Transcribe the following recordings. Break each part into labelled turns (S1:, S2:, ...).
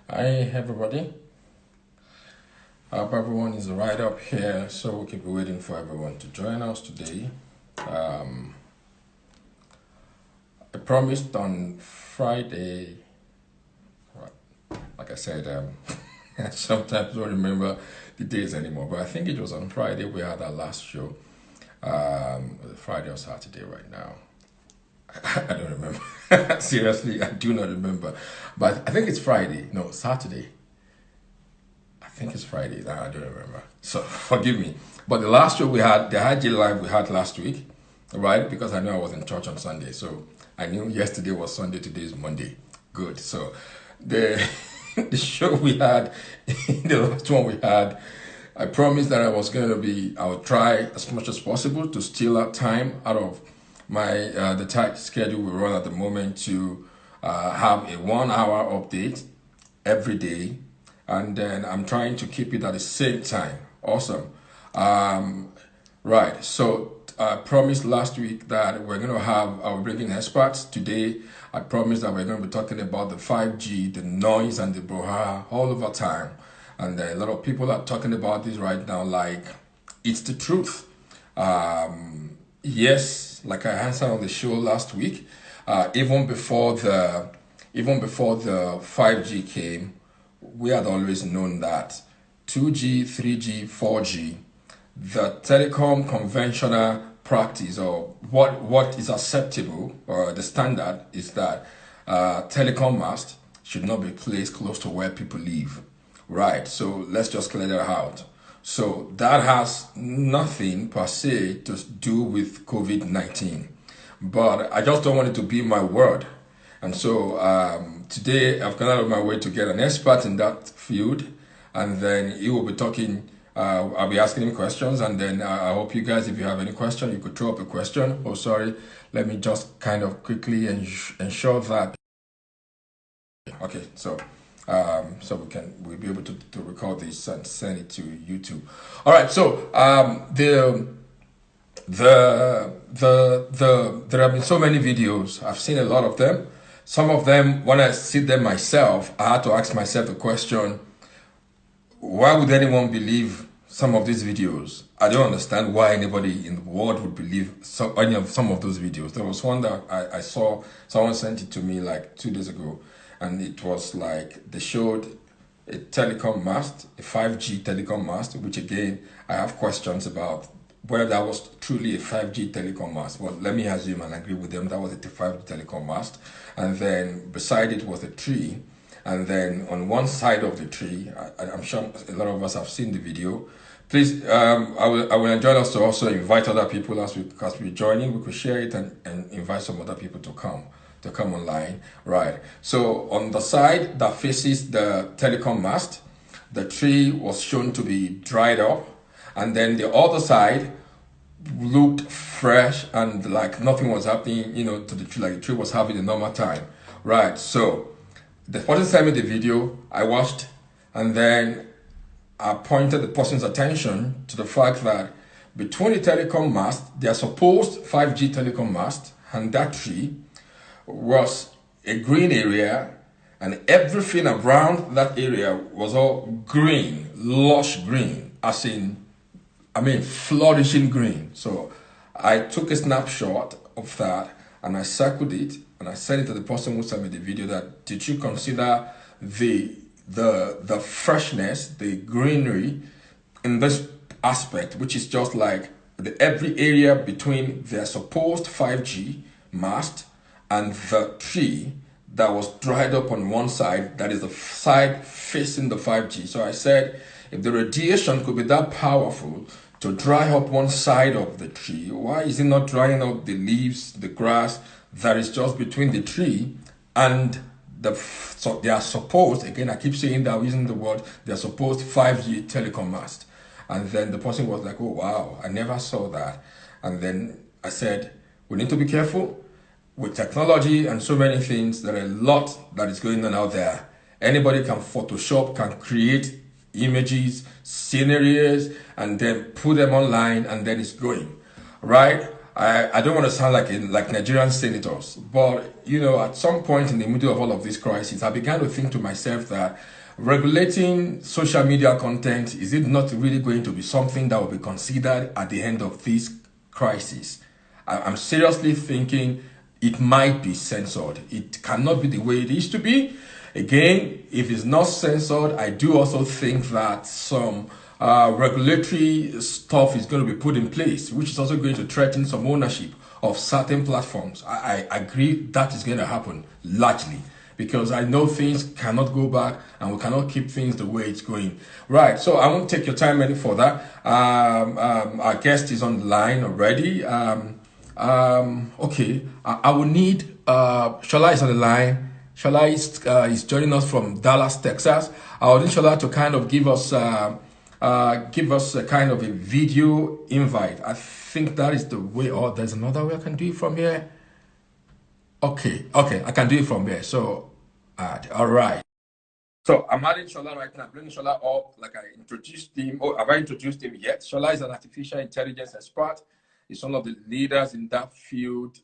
S1: Hi everybody. Hope everyone is right up here, so we'll keep waiting for everyone to join us today. Um, I promised on Friday, like I said, I sometimes don't remember the days anymore, but I think it was on Friday we had our last show. Friday or Saturday right now. I don't remember. Seriously, I do not remember. But I think it's Friday. No, Saturday. I think it's Friday. I don't remember. So forgive me. But the last show we had, the IG live we had last week, right? Because I knew I was in church on Sunday. So I knew yesterday was Sunday, today is Monday. Good. So the the show we had, the last one we had, I promised that I would try as much as possible to steal out time out of my the tight schedule we run at the moment to have a 1 hour update every day, and then I'm trying to keep it at the same time. Awesome. Um, right. So I promised last week that we're going to have our bringing experts today. I promised that we're going to be talking about the 5G, the noise and the brouhaha all over time. And a lot of people are talking about this right now, like it's the truth. Yes, like I answered on the show last week, even before the 5G came, we had always known that 2G, 3G, 4G, the telecom conventional practice, or what is acceptable, or the standard is that telecom mast should not be placed close to where people live. Right, so let's just clear that out. So that has nothing per se to do with COVID-19. But I just don't want it to be my word. And so today I've gone out of my way to get an expert in that field. And then he will be talking, I'll be asking him questions. And then I hope you guys, if you have any question, you could throw up a question. Oh, sorry. Let me just kind of quickly ensure that. Okay, so we'll be able to record this and send it to YouTube. All right, so there have been so many videos. I've seen a lot of them. Some of them, when I see them myself, I had to ask myself the question: why would anyone believe some of these videos? I don't understand why anybody in the world would believe some of those videos. There was one that I saw, someone sent it to me like 2 days ago, and it was like they showed a telecom mast, a 5G telecom mast, which again, I have questions about whether that was truly a 5G telecom mast. Well, let me assume and agree with them that was a 5G telecom mast. And then beside it was a tree. And then on one side of the tree, I'm sure a lot of us have seen the video. Please, I will enjoy us to also invite other people as we joining. We could share it and invite some other people to come online. Right. So on the side that faces the telecom mast, the tree was shown to be dried up, and then the other side looked fresh and like nothing was happening, to the tree, like the tree was having a normal time. Right. So the person sent me the video, I watched, and then I pointed the person's attention to the fact that between the telecom mast, their supposed 5G telecom mast, and that tree was a green area, and everything around that area was all green, lush green, flourishing green. So I took a snapshot of that and I circled it and I sent it to the person who sent me the video that did you consider the freshness, the greenery in this aspect, which is just like every area between their supposed 5G mast and the tree that was dried up on one side, that is the side facing the 5G. So I said, if the radiation could be that powerful to dry up one side of the tree, why is it not drying up the leaves, the grass that is just between the tree and so they are supposed, again I keep saying that, using the word, they are supposed 5G telecom mast. And then the person was like, oh wow, I never saw that. And then I said, we need to be careful with technology and so many things. There are a lot that is going on out there. Anybody can Photoshop, can create images, scenarios, and then put them online, and then it's going right. I don't want to sound like Nigerian senators, but you know, at some point in the middle of all of this crisis, I began to think to myself that regulating social media content, is it not really going to be something that will be considered at the end of this crisis? I'm seriously thinking it might be censored. It cannot be the way it used to be. Again, if it's not censored, I do also think that some regulatory stuff is going to be put in place, which is also going to threaten some ownership of certain platforms. I agree that is going to happen largely because I know things cannot go back and we cannot keep things the way it's going. Right, so I won't take your time any further. Our guest is on the line already. Okay, I will need, Shola is on the line. Shola is joining us from Dallas, Texas. I will need Shola to kind of give us a kind of a video invite. I think that is the way, or there's another way I can do it from here. Okay, I can do it from here. So, all right. So I'm adding Shola right now. I'm bringing Shola up like I introduced him. Oh, have I introduced him yet? Shola is an artificial intelligence expert. He's one of the leaders in that field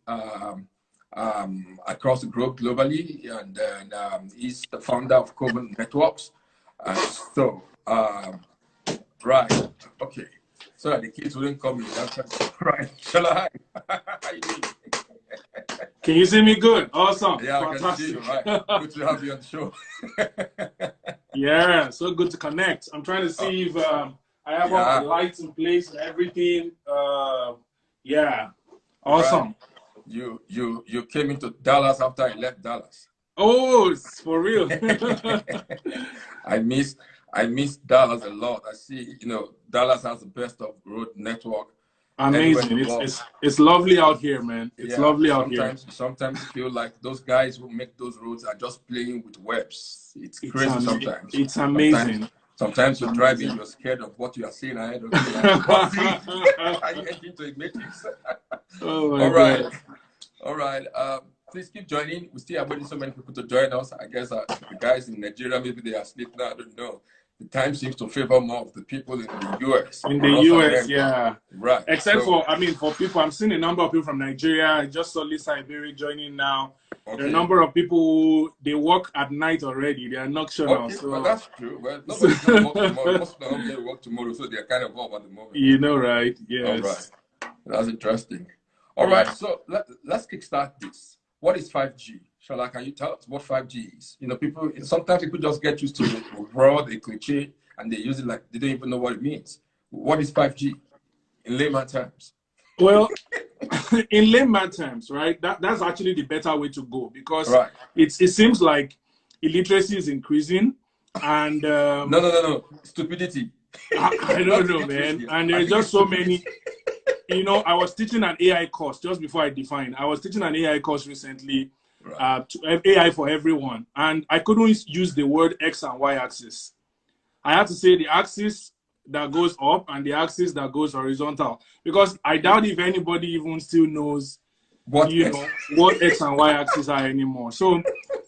S1: across the globe globally, and he's the founder of COVID Networks. Right, okay. So that the kids wouldn't come in. Right, Shola, hi. How you doing?
S2: Can you see me good? Awesome.
S1: Yeah, I can see you. Right. Good to have you on the show.
S2: Yeah, so good to connect. I'm trying to see if I have all the lights in place and everything. Yeah, awesome.
S1: Right. You came into Dallas after I left Dallas.
S2: Oh, it's for real.
S1: I miss Dallas a lot. I see, you know, Dallas has the best of road network.
S2: Amazing. It's lovely out here, man. It's lovely out here.
S1: Sometimes you feel like those guys who make those roads are just playing with webs. It's crazy sometimes.
S2: It's amazing.
S1: Sometimes you're driving, you're scared of what you are seeing ahead of you. Like, are you entering to a matrix?
S2: Oh my God.
S1: All right. Please keep joining. We still are waiting so many people to join us. I guess the guys in Nigeria, maybe they are asleep now. I don't know. The time seems to favor more of the people in the US.
S2: In the US, yeah.
S1: Right.
S2: Except for people, I'm seeing a number of people from Nigeria. I just saw Lisa Iberi joining now. Okay. There are a number of people who, they work at night already. They are nocturnal.
S1: Okay,
S2: so
S1: well, that's true. Well, nobody's going to work tomorrow. Most of them they work tomorrow, so they're kind of off at the moment.
S2: You know, right? Yes.
S1: All right. That's interesting. All right, so let's kickstart this. What is 5G? Shola, can you tell us what 5G is? You know, sometimes people just get used to the word, a cliche, and they use it like they don't even know what it means. What is 5G in layman terms?
S2: Well, in layman terms, right? That's actually the better way to go because it seems like illiteracy is increasing, and
S1: no, stupidity.
S2: I don't know, man. And there's just so many. You know, I was teaching an AI course just before I define. I was teaching an AI course recently, to AI for everyone, and I couldn't use the word X and Y axis. I had to say the axis that goes up and the axis that goes horizontal because I doubt if anybody even still knows what X and Y axis are anymore. So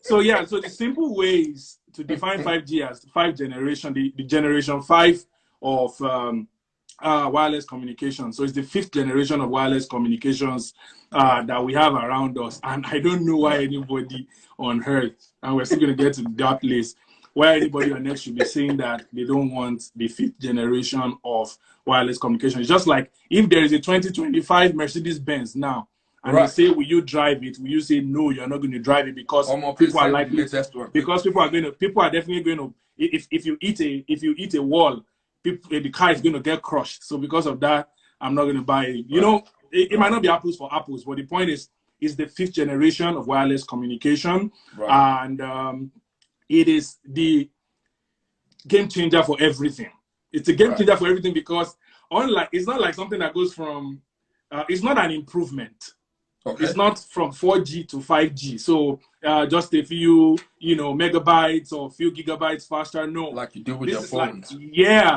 S2: the simple way is to define 5G as 5 generation, the generation 5 of wireless communication. So it's the 5th generation of wireless communications that we have around us. And I don't know why anybody on Earth, and we're still going to get to that place, why anybody on Earth should be saying that they don't want the 5th generation of wireless communication. It's just like if there is a 2025 Mercedes-Benz now, and they say, will you drive it? Will you say, no, you're not going to drive it because people are likely, because people are definitely going to, if you eat a wall, the car is going to get crushed. So because of that, I'm not going to buy it. You know, it might not be apples for apples, but the point is the 5th generation of wireless communication. And it is the game changer for everything. It's a game changer for everything because it's not like something that goes from, it's not an improvement. It's not from 4G to 5G. So just a few, megabytes or a few gigabytes faster. No.
S1: Like you do with your phones.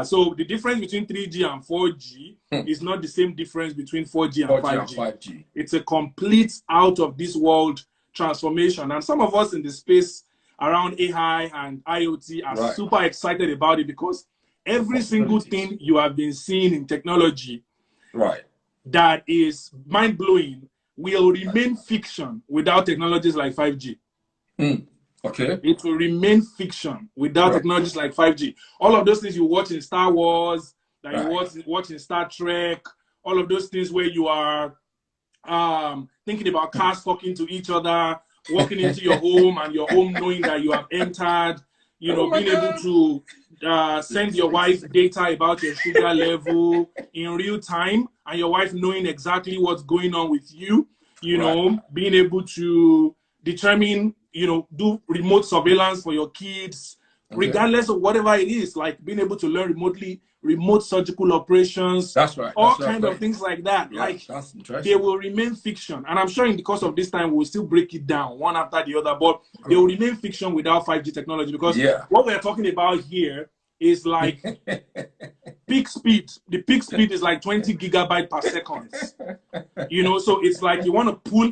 S2: So the difference between 3G and 4G is not the same difference between 4G and 5G. It's a complete out of this world transformation. And some of us in the space around AI and IoT are super excited about it because every single thing you have been seeing in technology, that is mind-blowing will remain fiction without technologies like 5G.
S1: Okay.
S2: It will remain fiction without technologies like 5G. All of those things you watch in Star Wars, that you watch in Star Trek, all of those things where you are thinking about cars talking to each other, walking into your home and your home knowing that you have entered, you know, being able to send your wife data about your sugar level in real time, and your wife knowing exactly what's going on with you, you know, being able to determine, you know, do remote surveillance for your kids, regardless of whatever it is, like being able to learn remotely, remote surgical operations, all kind of things like that.
S1: Yeah,
S2: like
S1: that's interesting.
S2: They will remain fiction, and I'm sure in the course of this time we'll still break it down one after the other, but they will remain fiction without 5G technology, because what we're talking about here is like peak speed. The peak speed is like 20 gigabyte per second. You know, so it's like you want to pull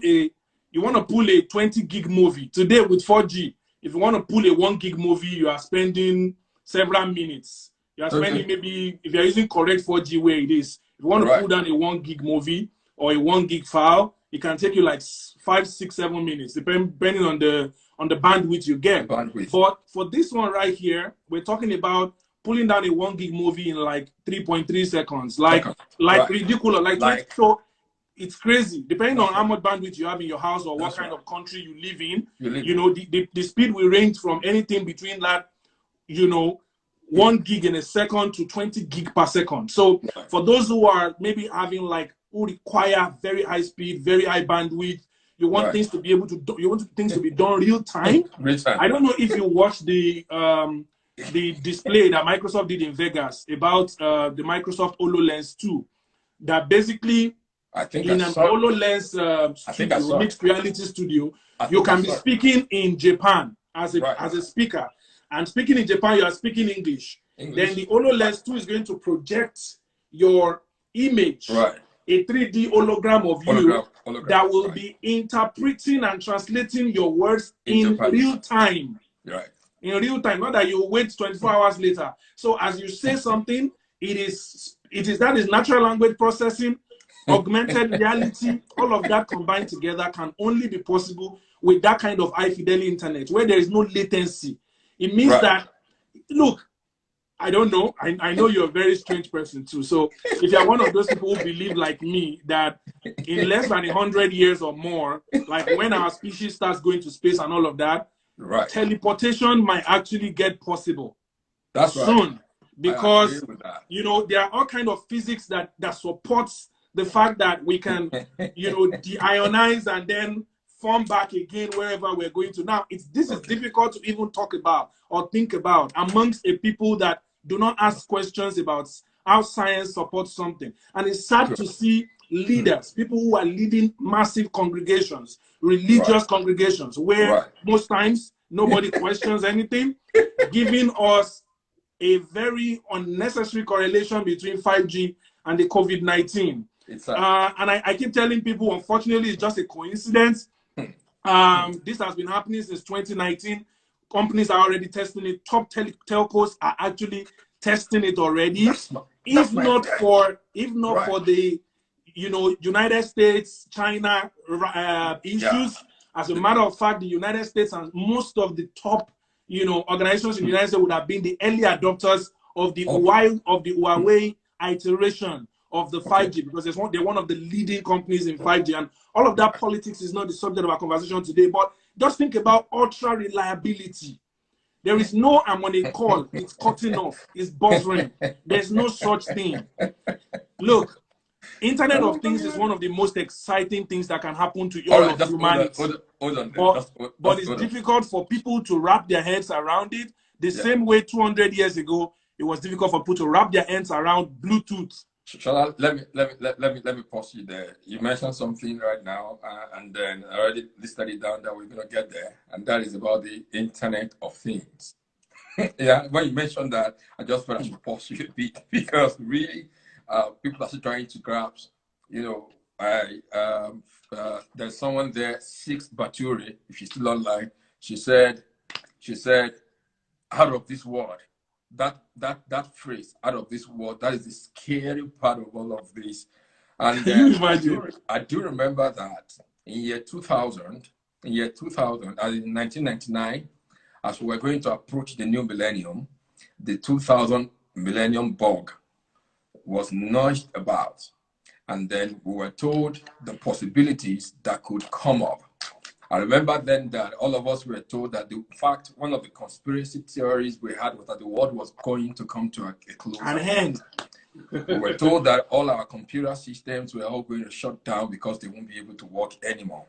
S2: a 20 gig movie today with 4G. If you want to pull a 1 gig movie, you are spending several minutes. You are spending maybe, if you're using correct 4G where it is, if you want to pull down a 1 gig movie or a 1 gig file, it can take you like 5, 6, 7 minutes, depending on the bandwidth you get. But for this one right here, we're talking about pulling down a 1 gig movie in like 3.3 seconds, like ridiculous, like so. It's crazy. Depending on how much bandwidth you have in your house or what kind of country you live in, you know, the speed will range from anything between that, you know, 1 gig in a second to 20 gig per second. So for those who are maybe having like, who require very high speed, very high bandwidth, you want things to be able to do, you want things to be done real time. I don't know if you watched the display that Microsoft did in Vegas about the Microsoft HoloLens 2, that basically in an HoloLens studio, mixed reality studio, you can be speaking in Japan as a speaker. And speaking in Japan, you are speaking English. Then the HoloLens 2 is going to project your image, a 3D hologram of you that will be interpreting and translating your words in real time. In real time, not that you wait 24 hours later. So as you say something, that is natural language processing, augmented reality, all of that combined together can only be possible with that kind of high fidelity internet where there is no latency. It means that, look, I don't know. I know you're a very strange person too. So if you're one of those people who believe like me that in less than 100 years or more, like when our species starts going to space and all of that, teleportation might actually get possible soon. Because, you know, there are all kinds of physics that supports the fact that we can, you know, deionize and then form back again wherever we're going to. Now, this is difficult to even talk about or think about amongst a people that do not ask questions about how science supports something. And it's sad to see leaders, people who are leading massive congregations, religious congregations, where most times nobody questions anything, giving us a very unnecessary correlation between 5G and the COVID-19. And I keep telling people, unfortunately, it's just a coincidence. This has been happening since 2019. Companies are already testing it. Top telcos are actually testing it already. If not for the, you know, United States, China issues. As a matter of fact, the United States and most of the top, you know, organizations in the United States would have been the early adopters of the Huawei iteration of the 5G, because they're one of the leading companies in 5G, and all of that politics is not the subject of our conversation today. But just think about ultra reliability. There is no I'm on a call, it's cutting off, it's buffering. There's no such thing. Look, Internet of Things is one of the most exciting things that can happen to all of humanity. But it's difficult for people to wrap their heads around it. The same way 200 years ago, it was difficult for people to wrap their hands around Bluetooth.
S1: Let me pause you there. You mentioned something right now, and then I already listed it down that we're gonna get there, and that is about the Internet of Things. When you mentioned that, I just felt I should pause you a bit because really, people are still trying to grasp. You know, there's someone there, Six Baturi, if she's still online. She said, out of this world. That phrase, out of this world, that is the scary part of all of this. And
S2: Can you imagine?
S1: I do remember that in year 2000, as in 1999, as we were going to approach the new millennium, the 2000 millennium bug was nudged about. And then we were told the possibilities that could come up. I remember then that all of us were told that, in fact, one of the conspiracy theories we had was that the world was going to come to a close.
S2: And end.
S1: We were told that all our computer systems were all going to shut down because they won't be able to work anymore.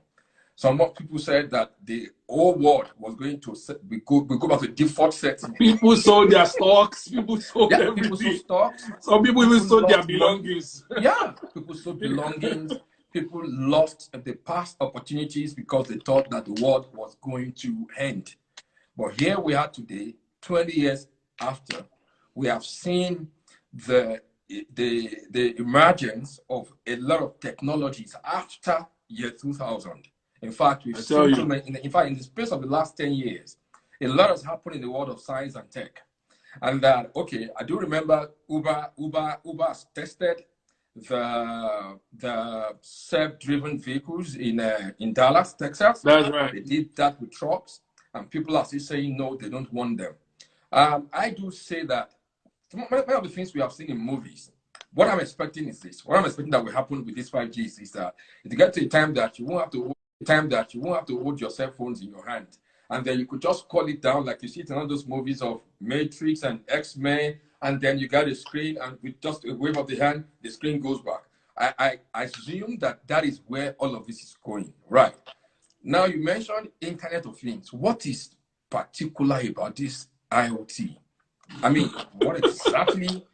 S1: Some people said that the whole world was going to go back to default setting.
S2: People sold their stocks. People sold everything.
S1: People sold stocks.
S2: Some people even sold their belongings.
S1: Yeah, people sold belongings. People lost the past opportunities because they thought that the world was going to end. But here we are today, 20 years after, we have seen the emergence of a lot of technologies after year 2000. In fact, we've seen in the space of the last 10 years, a lot has happened in the world of science and tech. And that, okay, I do remember Uber has tested the self-driven vehicles in Dallas, Texas.
S2: That's right.
S1: They did that with trucks, and people are still saying no, they don't want them. I do say that one of the things we have seen in movies, what I'm expecting is this. What I'm expecting that will happen with this 5G is that it get to a time that you won't have to hold your cell phones in your hand, and then you could just call it down like you see it in all those movies of Matrix and X-Men, and then you got a screen, and with just a wave of the hand, the screen goes back. I assume that is where all of this is going. Right. Now, you mentioned Internet of Things. What is particular about this IoT? I mean, what exactly?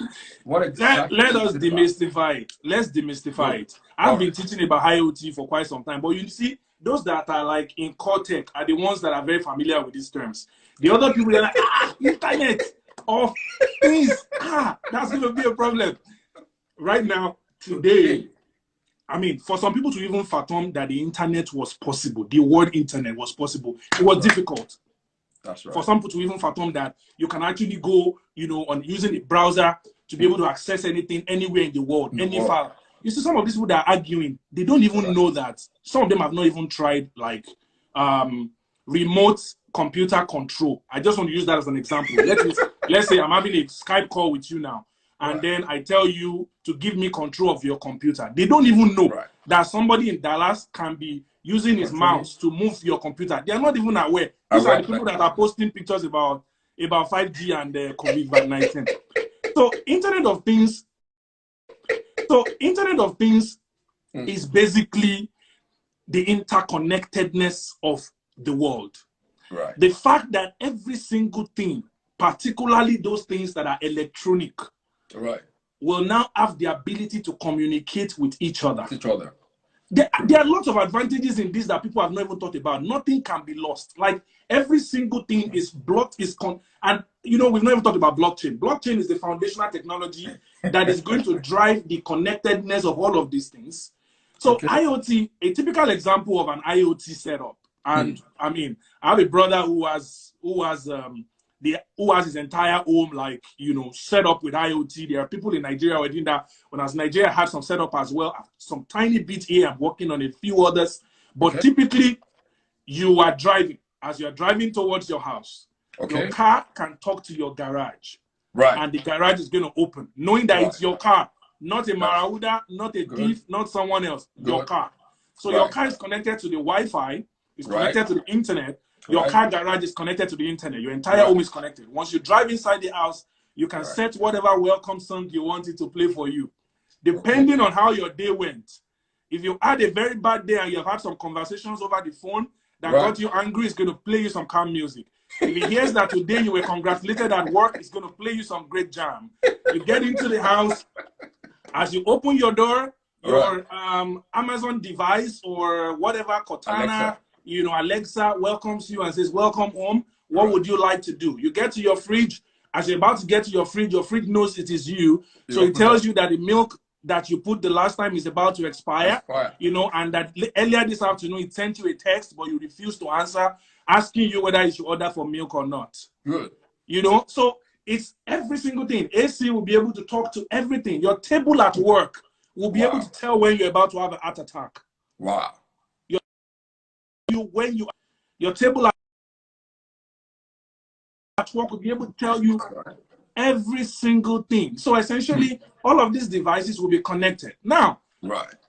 S2: Let us demystify it. Let's demystify it. I've been teaching about IoT for quite some time, but you see, those that are like in core tech are the ones that are very familiar with these terms. The other people, they're like, Internet of Things. That's going to be a problem. Right now, today, I mean, for some people to even fathom that the internet was possible, the word internet was possible, it was difficult.
S1: That's right.
S2: For some people to even fathom that you can actually go, on using a browser to be able to access anything anywhere in the world, any file. You see, some of these people that are arguing, they don't even know that. Some of them have not even tried like remote computer control. I just want to use that as an example. Let's say I'm having a Skype call with you now, and then I tell you to give me control of your computer. They don't even know that somebody in Dallas can be using his mouse to move your computer. They are not even aware. These are the people that are posting pictures about 5G and COVID-19. So Internet of Things is basically the interconnectedness of the world.
S1: Right.
S2: The fact that every single thing, particularly those things that are electronic, will now have the ability to communicate with each other. There are lots of advantages in this that people have not even thought about. Nothing can be lost. Like every single thing is blocked, and we've not even talked about blockchain. Blockchain is the foundational technology that is going to drive the connectedness of all of these things. So IoT, a typical example of an IoT setup. And I mean, I have a brother who has his entire home set up with IoT. There are people in Nigeria who are doing that. When as Nigeria had some setup as well, some tiny bit here. I'm working on a few others. But typically, you are driving. As you are driving towards your house, your car can talk to your garage.
S1: Right.
S2: And the garage is going to open, knowing that it's your car, not a marauder, not a thief, not someone else, your car. So your car is connected to the Wi-Fi, it's connected to the internet. Your car garage is connected to the internet. Your entire home is connected. Once you drive inside the house, you can set whatever welcome song you want it to play for you. Depending on how your day went. If you had a very bad day and you have had some conversations over the phone that got you angry, it's going to play you some calm music. If he hears that today you were congratulated at work, it's going to play you some great jam. You get into the house. As you open your door, your Amazon device or whatever, Cortana, Alexa welcomes you and says, welcome home. What would you like to do? You get to your fridge. As you're about to get to your fridge knows it is you. So it tells you that the milk that you put the last time is about to expire. And that earlier this afternoon, it sent you a text, but you refused to answer, asking you whether you should order for milk or not.
S1: Good.
S2: So it's every single thing. AC will be able to talk to everything. Your table at work will be able to tell when you're about to have a heart attack.
S1: Wow.
S2: Your table at work will be able to tell you every single thing. So essentially, all of these devices will be connected. Now,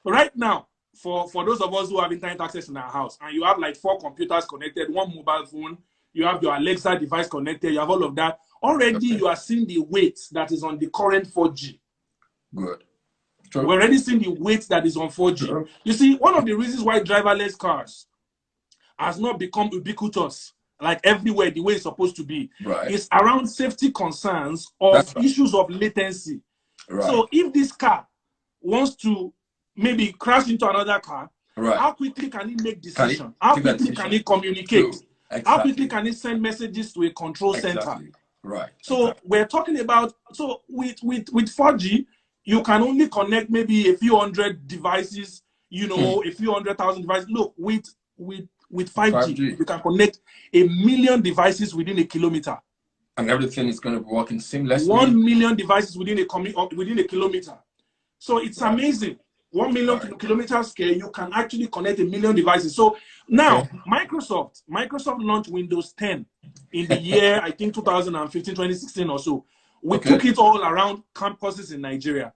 S2: right now, for those of us who have internet access in our house, and you have like 4 computers connected, 1 mobile phone, you have your Alexa device connected, you have all of that. Already, you are seeing the weight that is on the current 4G.
S1: Good.
S2: We're already seeing the weight that is on 4G. You see, one of the reasons why driverless cars has not become ubiquitous, like everywhere, the way it's supposed to be, is around safety concerns of issues of latency. So if this car wants to maybe crash into another car, how quickly can it make decisions? How quickly can it communicate? How quickly can it send messages to a control center? So we're talking about, so with 4G, you can only connect maybe a few hundred devices, you know, a few 100,000 devices. Look, with 5G, you can connect 1 million devices within a kilometer.
S1: And everything is going to be working seamlessly.
S2: 1 million devices within a kilometer. So it's amazing. 1 million kilometer scale, you can actually connect 1 million devices. So now, Microsoft launched Windows 10 in the year, I think 2015, 2016 or so. We took it all around campuses in Nigeria.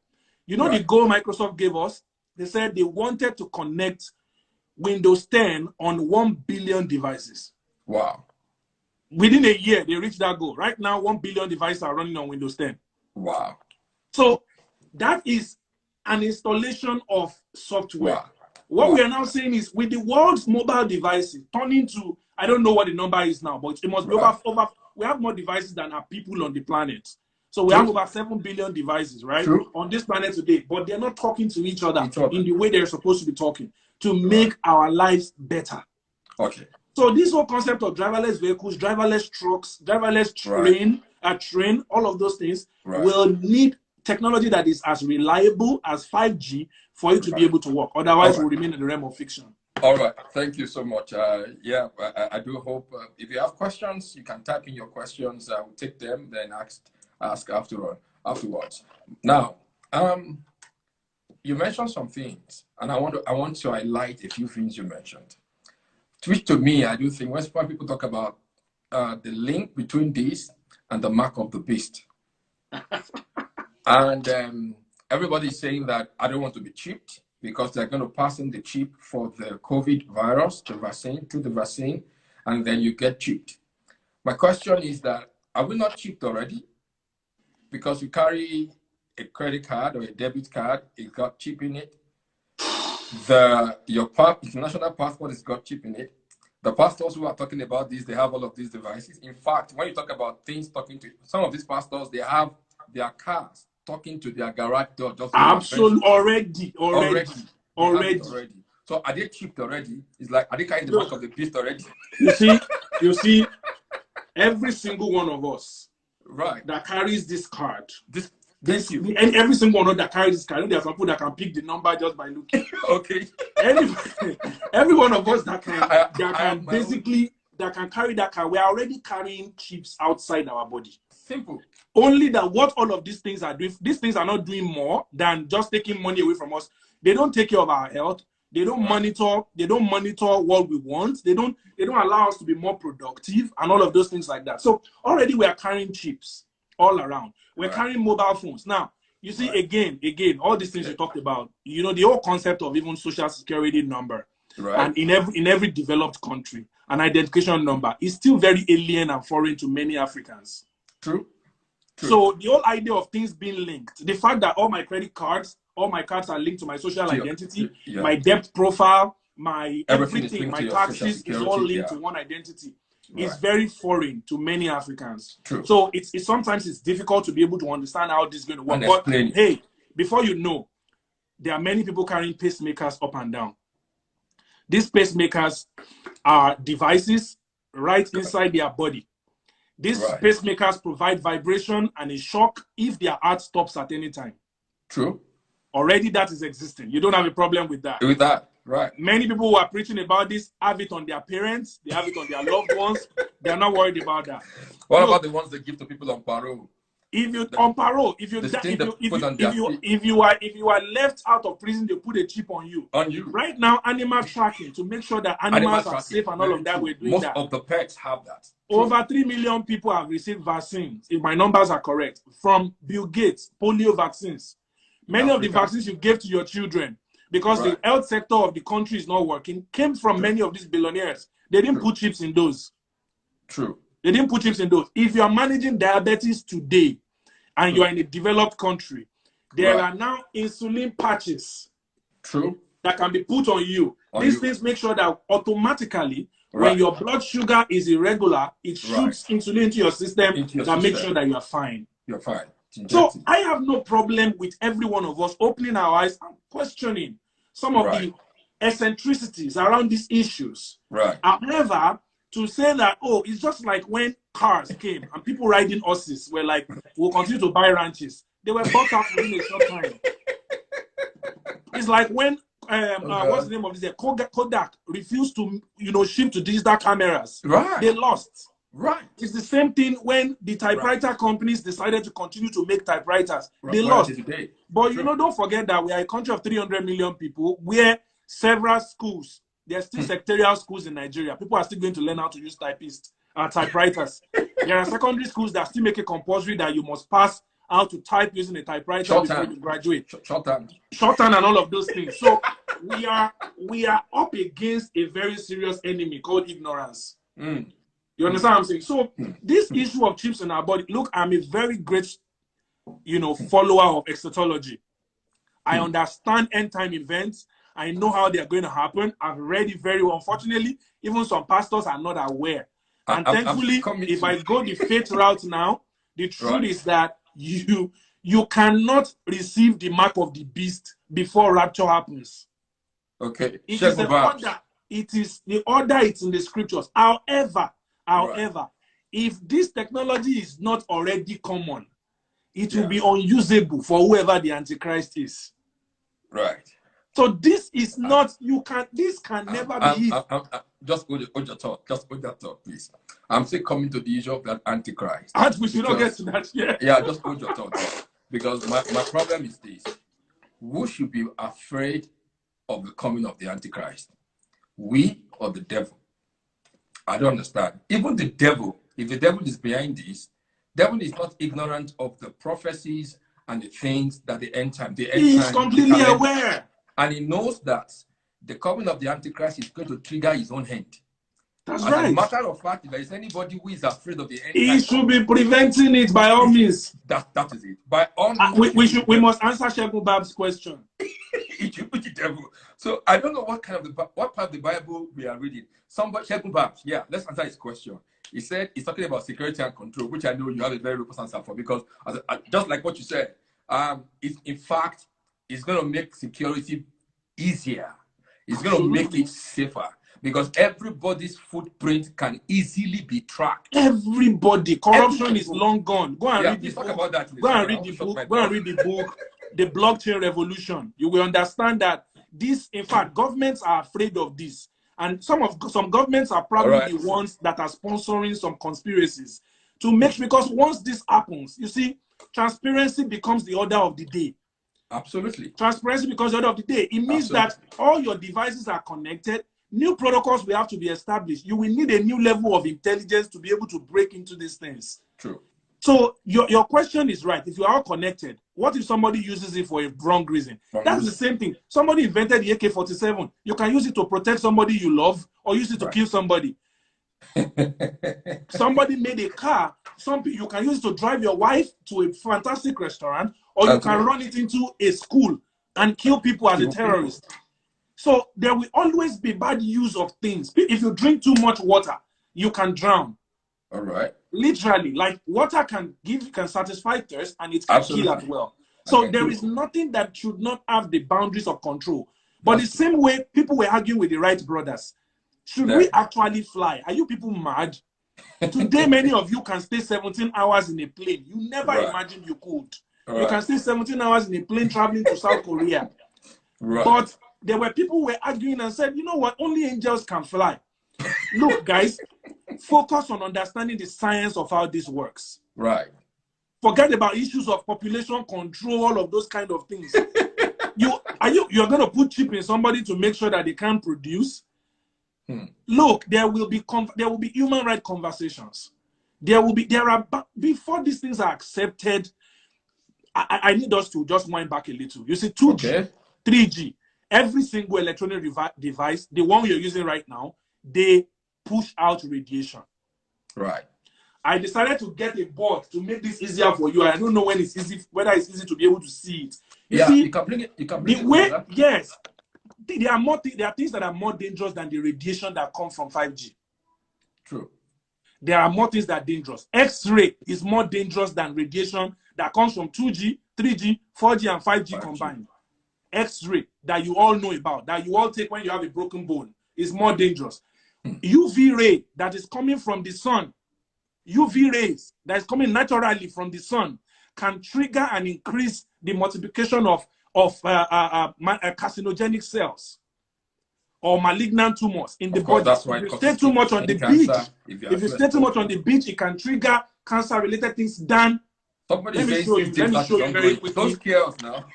S2: You know the goal Microsoft gave us? They said they wanted to connect Windows 10 on 1 billion devices.
S1: Wow.
S2: Within a year, they reached that goal. Right now, 1 billion devices are running on Windows 10.
S1: Wow.
S2: So that is an installation of software. What we are now saying is, with the world's mobile devices turning to, I don't know what the number is now, but it must be over, we have more devices than are people on the planet. So we have over 7 billion devices, right, on this planet today, but they're not talking to each other in the way they're supposed to be talking to make our lives better. So this whole concept of driverless vehicles, driverless trucks, driverless train, all of those things will need technology that is as reliable as 5G for it to be able to work. Otherwise, we'll remain in the realm of fiction.
S1: All right. Thank you so much. Yeah, I do hope if you have questions, you can type in your questions. I will take them, then ask afterwards. Now, you mentioned some things, and I want to highlight a few things you mentioned. Which to me, I do think when people talk about the link between this and the mark of the beast. And everybody's saying that I don't want to be chipped because they're going to pass in the chip for the COVID virus, the vaccine, through the vaccine, and then you get chipped. My question is that, are we not chipped already? Because you carry a credit card or a debit card, it got chip in it. Your international passport has got chip in it. The pastors who are talking about this, they have all of these devices. In fact, when you talk about things talking to some of these pastors, they have their cars talking to their garage door. Just
S2: absolutely, already.
S1: So are they chipped already? It's like, are they carrying the mark of the beast already?
S2: You see, every single one of us,
S1: right,
S2: that carries this card,
S1: and
S2: every single one that carries this card, there are some people that can pick the number just by looking. Every one of us that can carry that card, we are already carrying chips outside our body.
S1: Simple.
S2: Only that what all of these things are doing, these things are not doing more than just taking money away from us. They don't take care of our health. They don't monitor. They don't monitor what we want. They don't allow us to be more productive and all of those things like that. So already we are carrying chips all around. We're carrying mobile phones. Now, you see, again, all these things you talked about, you know, the whole concept of even social security number, and in every developed country, an identification number is still very alien and foreign to many Africans.
S1: True.
S2: So the whole idea of things being linked, the fact that all my cards are linked to my social identity, my debt profile, my everything, my taxes is all linked to one identity. Is very foreign to many Africans. So it's sometimes it's difficult to be able to understand how this is going to work. But hey, before you know, there are many people carrying pacemakers up and down. These pacemakers are devices right inside their body. These pacemakers provide vibration and a shock if their heart stops at any time. Already that is existing. You don't have a problem with that. Many people who are preaching about this have it on their parents, they have it on their loved ones. They're not worried about that.
S1: What about the ones they give to people on parole?
S2: If you on parole, if you are left out of prison, they put a chip on you. Right now, animal tracking to make sure that animals are safe and all of that. We're doing that.
S1: Most of the pets have that.
S2: Over 3 million people have received vaccines, if my numbers are correct, from Bill Gates, polio vaccines. Many of the vaccines you gave to your children, because the health sector of the country is not working, came from many of these billionaires. They didn't put chips in those.
S1: True.
S2: They didn't put chips in those. If you are managing diabetes today and you are in a developed country, there are now insulin patches that can be put on you. These things make sure that automatically, when your blood sugar is irregular, it shoots insulin into your system that makes sure that you are fine.
S1: You're fine.
S2: So I have no problem with every one of us opening our eyes and questioning some of the eccentricities around these issues. However, to say that, oh, it's just like when cars came and people riding horses were like, we'll continue to buy ranches. They were bought out within a short time. It's like when, what's the name of this? Kodak refused to, shift to digital cameras. They lost. It's the same thing when the typewriter companies decided to continue to make typewriters. They lost. But, don't forget that we are a country of 300 million people where several schools, there are still secretarial schools in Nigeria. People are still going to learn how to use typewriters. There are secondary schools that still make it compulsory that you must pass how to type using a typewriter before you graduate. Shorthand and all of those things. So we are up against a very serious enemy called ignorance. You understand what I'm saying? So this issue of chips in our body, look, I'm a very great, follower of eschatology. I understand end time events. I know how they are going to happen. I've read it very well. Unfortunately, even some pastors are not aware. And thankfully, if I go the faith route now, the truth is that you cannot receive the mark of the beast before rapture happens.
S1: Okay.
S2: It is the order. It is the order. It's in the scriptures. However, if this technology is not already common, it will be unusable for whoever the Antichrist is. So this is not, this can never be.
S1: Just hold your thought. Just hold that thought, please. I'm still coming to the issue of that Antichrist.
S2: And we should not get to that yet.
S1: Yeah, just hold your thought. Because my problem is this. Who should be afraid of the coming of the Antichrist? We or the devil? I don't understand. Even the devil, if the devil is behind this, devil is not ignorant of the prophecies and the things that the end time.
S2: He is completely aware.
S1: And he knows that the coming of the Antichrist is going to trigger his own hand.
S2: That's right.
S1: As a matter of fact, if there is anybody who is afraid of the end time,
S2: he should be preventing it by all means.
S1: That is it. By all means.
S2: We must answer Shegun Bab's question.
S1: It should be the devil. So I don't know what part of the Bible we are reading. Shegun Bab, let's answer his question. He said he's talking about security and control, which I know you have a very robust answer for, because just like what you said, in fact, it's going to make security easier. It's going to make it safer, because everybody's footprint can easily be tracked.
S2: Everybody. Corruption is long gone. Go and read the book.
S1: About that
S2: Go and read the book. Go and read the book, The Blockchain Revolution. You will understand that this, in fact, governments are afraid of this. And some governments are probably the ones that are sponsoring some conspiracies to make, because once this happens, you see, transparency becomes the order of the day.
S1: Absolutely.
S2: Transparency becomes the order of the day. It means that all your devices are connected. New protocols will have to be established. You will need a new level of intelligence to be able to break into these things.
S1: True.
S2: So your question is right. If you are all connected, what if somebody uses it for a wrong reason? That's the same thing. Somebody invented the AK-47. You can use it to protect somebody you love, or use it to kill somebody. Somebody made a car. You can use it to drive your wife to a fantastic restaurant, or you can run it into a school and kill people as a terrorist. So there will always be bad use of things. If you drink too much water, you can drown.
S1: All right.
S2: Literally, like water can satisfy thirst, and it can kill as well. So there is nothing that should not have the boundaries of control. But the same way people were arguing with the Wright brothers, should we actually fly? Are you people mad? Today, many of you can stay 17 hours in a plane. You never imagined you could. You can stay 17 hours in a plane traveling to South Korea. But there were people who were arguing and said, you know what, only angels can fly. Look, guys, focus on understanding the science of how this works.
S1: Right.
S2: Forget about issues of population control, all of those kind of things. You're going to put chip in somebody to make sure that they can't produce? Look, there will be human rights conversations. Before these things are accepted, I need us to just wind back a little. You see, 2G, 3G, every single electronic device, the one you're using right now, they push out radiation.
S1: Right.
S2: I decided to get a board to make this easier for you. I don't know whether it's easy to be able to see it. You see,
S1: you can bring it.
S2: Yes, there are things that are more dangerous than the radiation that comes from 5G.
S1: True.
S2: There are more things that are dangerous. X-ray is more dangerous than radiation that comes from 2G, 3G, 4G, and 5G combined. X-ray that you all know about, that you all take when you have a broken bone, is more dangerous. UV ray that is coming from the sun, UV rays that is coming naturally from the sun, can trigger and increase the multiplication of carcinogenic cells or malignant tumors in the body.
S1: That's why
S2: if you stay too much on the beach, if you stay too much on the beach, it can trigger cancer-related things.
S1: Somebody let me show you very quickly. Don't scare us now.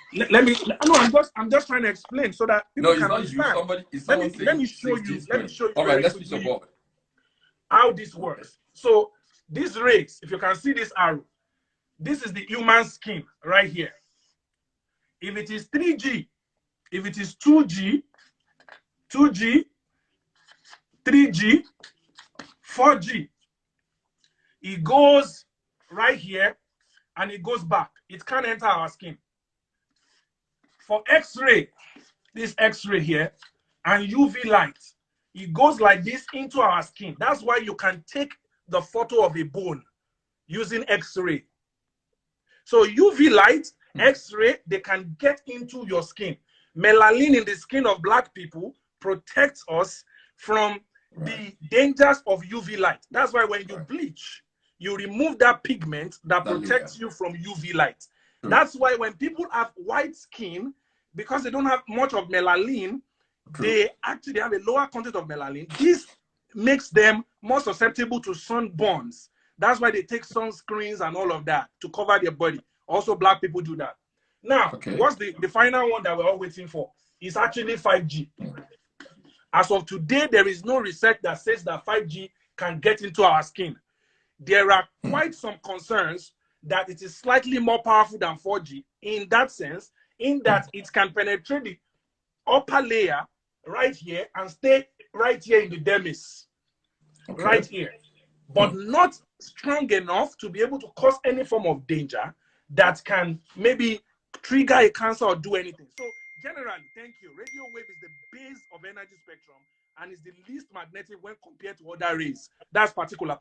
S2: I'm just trying to explain so that people can understand. Let me show you.
S1: All right, let's switch board.
S2: How this works. So these rays, if you can see this arrow, this is the human skin right here. If it is 3G, if it is 2G, 3G, 4G, it goes right here and it goes back. It can't enter our skin. For X-ray, this X-ray here, and UV light, it goes like this into our skin. That's why you can take the photo of a bone using X-ray. So UV light, X-ray, they can get into your skin. Melanin in the skin of Black people protects us from the dangers of UV light. That's why when you bleach, you remove that pigment that protects you from UV light. That's why when people have white skin, because they don't have much of melanin, they actually have a lower content of melanin. This makes them more susceptible to sunburns. That's why they take sunscreens and all of that to cover their body. Also, Black people do that. Now, what's the final one that we're all waiting for? It's actually 5G. As of today, there is no research that says that 5G can get into our skin. There are quite some concerns that it is slightly more powerful than 4G in that sense, in that it can penetrate the upper layer right here and stay right here in the dermis, right here, but not strong enough to be able to cause any form of danger that can maybe trigger a cancer or do anything. So generally, thank you, radio wave is the base of energy spectrum and is the least magnetic when compared to other rays. That's particular.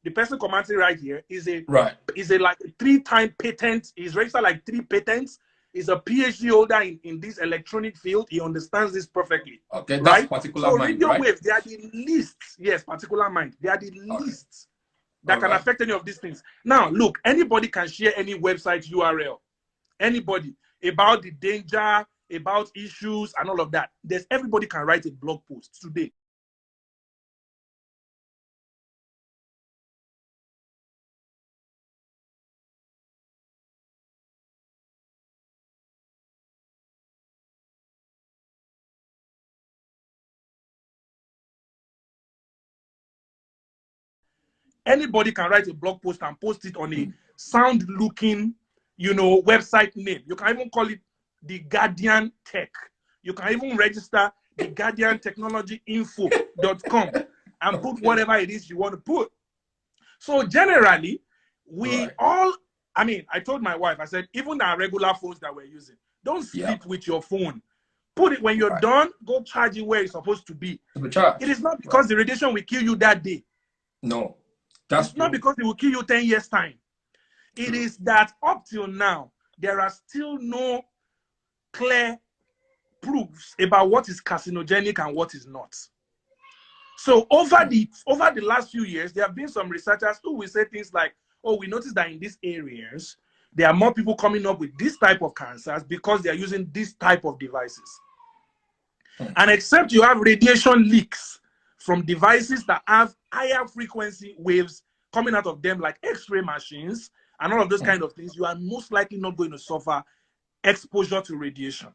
S2: The person commenting right here is a like 3-time patent. He's registered like 3 patents. He's a PhD holder in this electronic field. He understands this perfectly.
S1: Okay, that's particular
S2: so
S1: mind,
S2: radio
S1: right?
S2: waves, they are the least. Yes, particular mind. They are the least that can affect any of these things. Now, look, anybody can share any website URL. Anybody about the danger, about issues, and all of that. Everybody can write a blog post today. Anybody can write a blog post and post it on a sound-looking, website name. You can even call it the Guardian Tech. You can even register the GuardianTechnologyInfo.com and put whatever it is you want to put. So generally, we all, I told my wife, I said, even our regular phones that we're using, don't sleep with your phone. Put it when you're done, go charge it where it's supposed to be. It is not because the radiation will kill you that day.
S1: No.
S2: It's not because it will kill you 10 years' time. It is that up till now, there are still no clear proofs about what is carcinogenic and what is not. So over the last few years, there have been some researchers who will say things like, oh, we noticed that in these areas, there are more people coming up with this type of cancers because they are using this type of devices. And except you have radiation leaks from devices that have higher frequency waves coming out of them like X-ray machines and all of those kind of things, you are most likely not going to suffer exposure to radiation.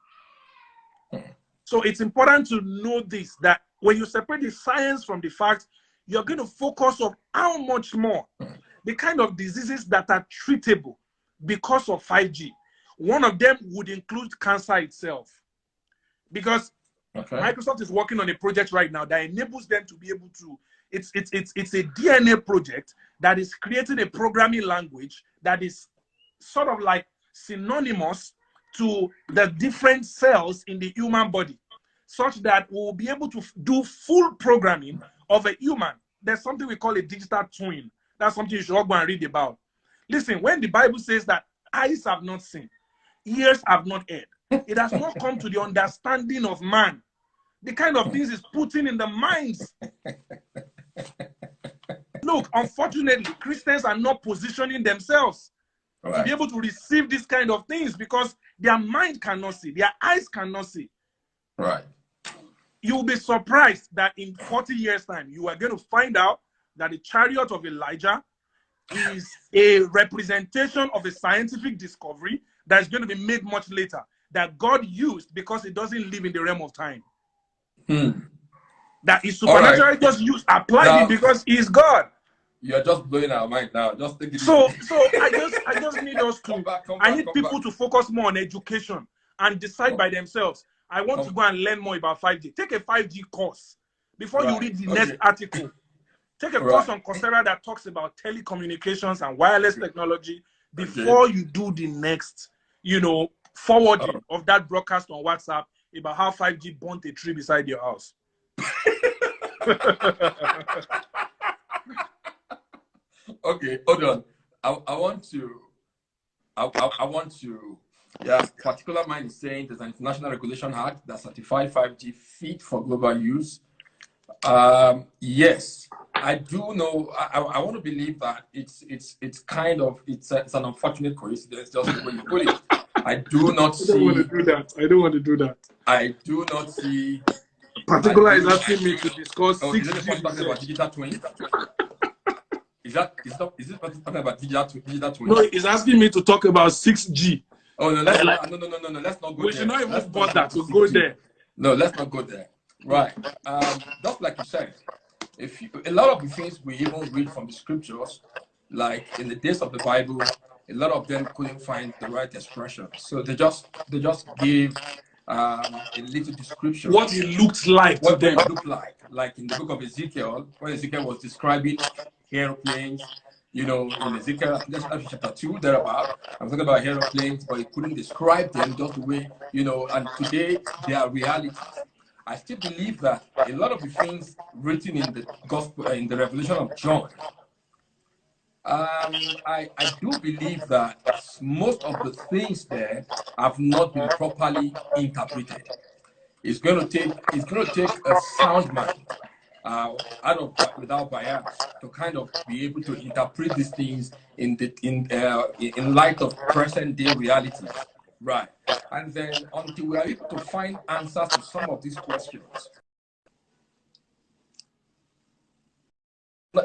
S2: So it's important to know this, that when you separate the science from the facts, you're going to focus on how much more the kind of diseases that are treatable because of 5G. One of them would include cancer itself. Because Microsoft is working on a project right now that enables them to be able to, it's a DNA project that is creating a programming language that is sort of like synonymous to the different cells in the human body, such that we'll be able to do full programming of a human. There's something we call a digital twin. That's something you should all go and read about. Listen, when the Bible says that eyes have not seen, ears have not heard, it has not come to the understanding of man. The kind of things it's putting in the minds. Look, unfortunately, Christians are not positioning themselves to be able to receive these kind of things because their mind cannot see, their eyes cannot see.
S1: Right.
S2: You will be surprised that in 40 years' time, you are going to find out that the chariot of Elijah is a representation of a scientific discovery that is going to be made much later, that God used because it doesn't live in the realm of time. That is supernaturally just used, applied it because he is God.
S1: You're just blowing our mind now. Just take it
S2: so I just need us to I need people to focus more on education and decide by themselves. I want to go and learn more about 5G. Take a 5G course before you read the next article. Take a course on Coursera that talks about telecommunications and wireless technology before you do the next, forwarding of that broadcast on WhatsApp about how 5G burnt a tree beside your house.
S1: Okay, hold on. I want to. Yeah, particular mind is saying there's an international regulation act that certified 5G fit for global use. Yes, I do know. I want to believe that it's an unfortunate coincidence, just the way you put it. I do not see.
S2: I don't want to do that. I don't want to do that.
S1: I do not see.
S2: Particular is asking me to discuss 6G.
S1: Is it talking about digital twin? Is it talking about digital twin?
S2: No, he's asking me to talk about 6G.
S1: Oh no, no, let's not go there.
S2: We should not even bother to go there.
S1: No, let's not go there. Right. Just like you said, a lot of the things we even read from the scriptures, like in the days of the Bible, a lot of them couldn't find the right expression. So they just give a little description.
S2: What it looks like.
S1: What they look like in the book of Ezekiel, when Ezekiel was describing airplanes, in Ezekiel chapter 2, thereabout. I'm talking about airplanes, but he couldn't describe them just the way, and today they are realities. I still believe that a lot of the things written in the gospel, in the Revelation of John, I do believe that most of the things there have not been properly interpreted. It's going to take a sound mind without bias to kind of be able to interpret these things in light of present day realities, right? And then until we are able to find answers to some of these questions,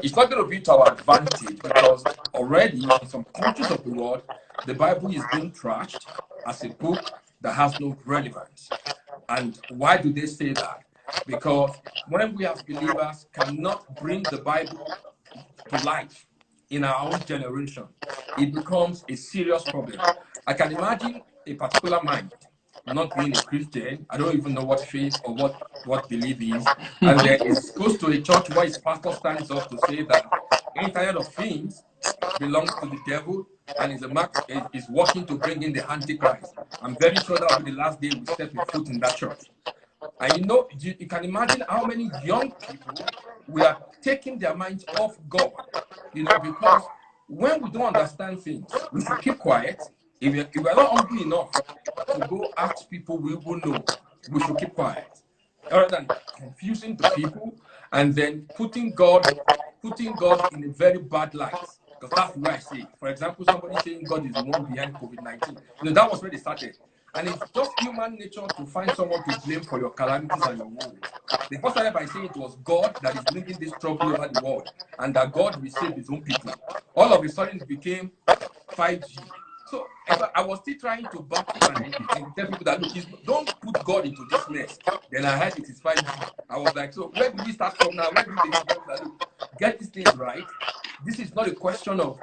S1: it's not going to be to our advantage, because already in some countries of the world, the Bible is being trashed as a book that has no relevance. And why do they say that? Because when we as believers cannot bring the Bible to life in our own generation, it becomes a serious problem. I can imagine a particular mind, not being a Christian, I don't even know what faith or what belief is, and then it goes to a church where his pastor stands up to say that Internet of Things belongs to the devil and is working to bring in the Antichrist. I'm very sure that will be the last day we step a foot in that church. And you can imagine how many young people we are taking their minds off God, because when we don't understand things, we should keep quiet. If we're not hungry enough to go ask people we will know, we should keep quiet, rather than confusing the people and then putting God in a very bad light. Because that's the way I see it. For example, somebody saying God is the one behind COVID-19. That was where they started. And it's just human nature to find someone to blame for your calamities and your woes. They first started by saying it was God that is bringing this trouble over the world and that God will save his own people. All of a sudden it became 5G. So I was still trying to baffle and tell people that, look, don't put God into this mess. Then I heard it is 5G. I was like, so where do we start from now? Where do they get that? Look, get these things right. This is not a question of,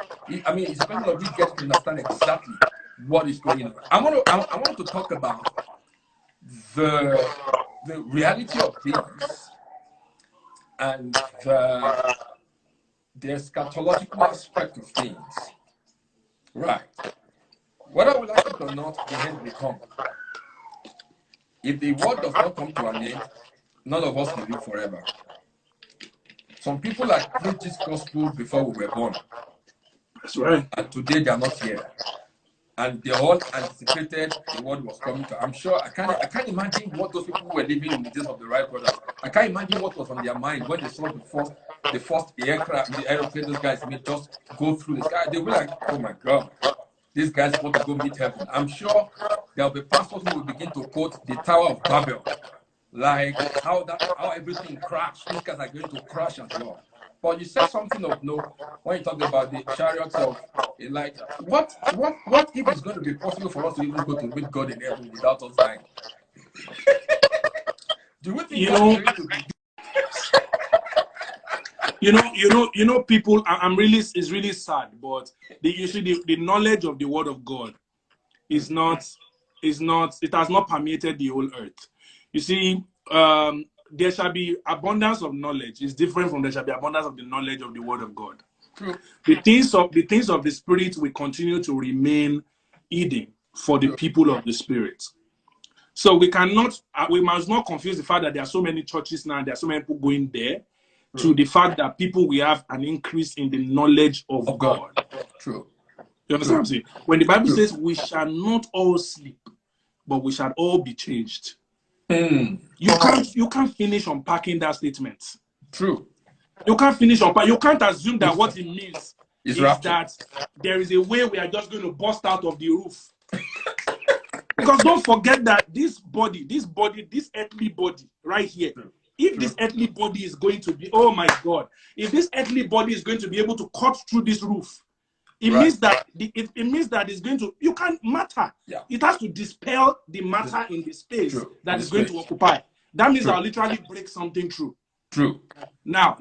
S1: I mean, it's a question of we get to understand exactly what is going on. I want to talk about the reality of things and the eschatological aspect of things. Right. Whether we like it or not, the end will come. If the world does not come to an end, none of us will live forever. Some people had preached this gospel before we were born.
S2: That's right.
S1: And today they are not here. And they all anticipated the world was coming to. I'm sure I can't imagine what those people were living in the days of the Wright brothers. I can't imagine what was on their mind when they saw the first aircraft, the aeroplane those guys made just go through the sky. They were like, oh my God, these guys want to go meet heaven. I'm sure there'll be pastors who will begin to quote the Tower of Babel, like how everything crashed. These guys are going to crash as well. But you said something of note when you talked about the chariots of Elijah. What if it's going to be possible for us to even go to meet God in heaven without us dying? Do we think God is going to be?
S2: People. It's really sad, but the knowledge of the Word of God is not. It has not permeated the whole earth. You see, there shall be abundance of knowledge. It's different from there shall be abundance of the knowledge of the Word of God.
S1: True.
S2: The things of the Spirit will continue to remain hidden for the people of the Spirit. So we must not confuse the fact that there are so many churches now, there are so many people going there, to the fact that people will have an increase in the knowledge of God.
S1: True.
S2: You understand what I'm saying? When the Bible says we shall not all sleep, but we shall all be changed. You can't finish unpacking that statement.
S1: True.
S2: You can't finish unpacking. You can't assume that what it means is that there is a way we are just going to burst out of the roof. Because don't forget that this earthly body right here, if this earthly body is going to be, oh my God, if this earthly body is going to be able to cut through this roof, it means that it's going to, you can't matter.
S1: Yeah.
S2: It has to dispel the matter in the space that is going to occupy. That means I'll literally break something through.
S1: True.
S2: Now,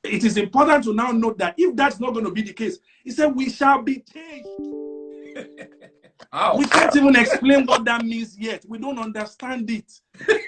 S2: it is important to now note that if that's not going to be the case, he said we shall be changed. We can't even explain what that means yet. We don't understand it.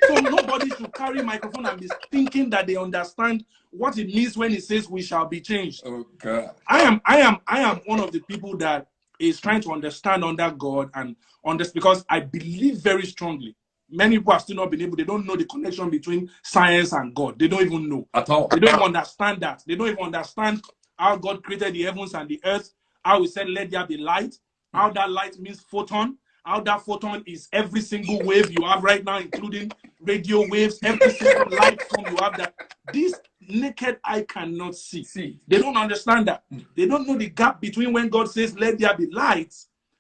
S2: So nobody should carry a microphone and be thinking that they understand what it means when it says we shall be changed.
S1: Oh God.
S2: I am one of the people that is trying to understand under God and understand, because I believe very strongly. Many people have still not been able, they don't know the connection between science and God. They don't even know.
S1: At all.
S2: They don't even understand that. They don't even understand how God created the heavens and the earth, how he said, let there be light, how that light means photon, how that photon is every single wave you have right now, including radio waves, every single light form you have that this naked eye cannot see. They don't understand that. They don't know the gap between when God says, let there be light,